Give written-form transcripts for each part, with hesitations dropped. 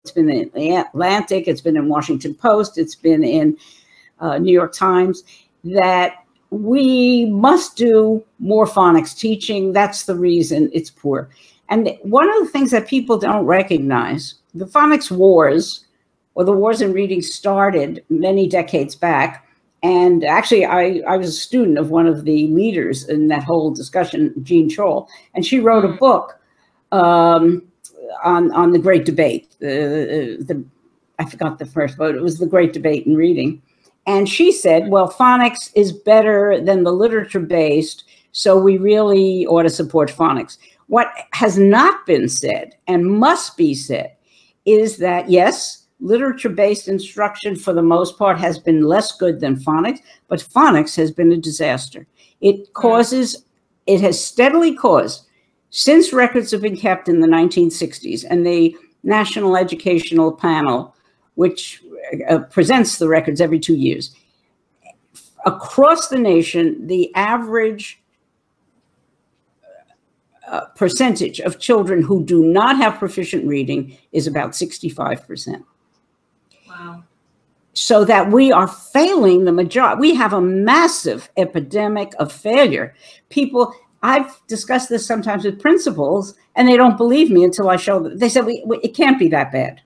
it's been in the Atlantic, it's been in Washington Post, it's been in New York Times, that we must do more phonics teaching. That's the reason it's poor. And one of the things that people don't recognize, the phonics wars, or the wars in reading, started many decades back. And actually, I was a student of one of the leaders in that whole discussion, Jean Scholl, and she wrote a book on the Great Debate. I forgot the first vote. It was the Great Debate in Reading. And she said, well, phonics is better than the literature-based, so we really ought to support phonics. What has not been said and must be said is that, yes, literature-based instruction for the most part has been less good than phonics, but phonics has been a disaster. It has steadily caused, since records have been kept in the 1960s, and the National Educational Panel, which presents the records every 2 years, across the nation, the average percentage of children who do not have proficient reading is about 65%. Wow. So that we are failing the majority. We have a massive epidemic of failure. People, I've discussed this sometimes with principals, and they don't believe me until I show them. They said, it can't be that bad.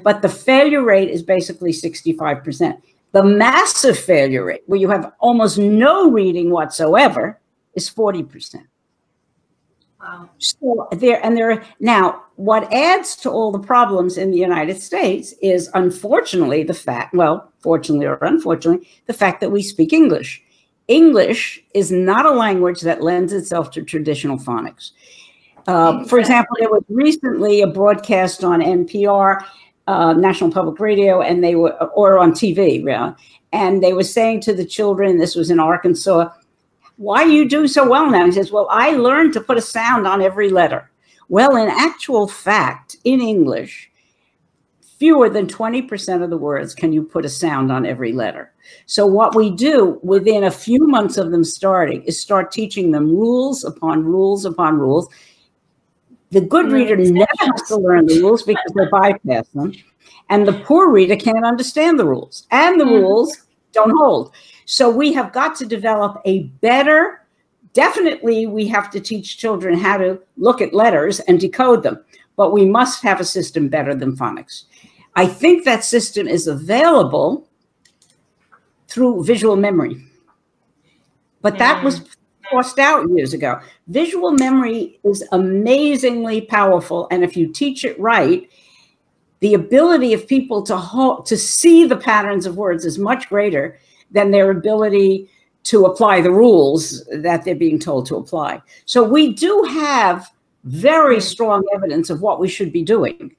But the failure rate is basically 65%. The massive failure rate, where you have almost no reading whatsoever, is 40%. Wow. So now, what adds to all the problems in the United States is, unfortunately, the fact, well, fortunately or unfortunately, the fact that we speak English. English is not a language that lends itself to traditional phonics. For example, there was recently a broadcast on NPR, National Public Radio, and they were, or on TV, really, and they were saying to the children, this was in Arkansas, why do you do so well now? He says, well, I learned to put a sound on every letter. Well, in actual fact, in English, fewer than 20% of the words can you put a sound on every letter. So what we do within a few months of them starting is start teaching them rules upon rules upon rules. The good reader never has to learn the rules because they bypass them. And the poor reader can't understand the rules. And the rules don't hold. So we have got to develop a better, definitely we have to teach children how to look at letters and decode them. But we must have a system better than phonics. I think that system is available through visual memory. But that was forced out years ago. Visual memory is amazingly powerful, and if you teach it right, the ability of people to see the patterns of words is much greater than their ability to apply the rules that they're being told to apply. So we do have very strong evidence of what we should be doing.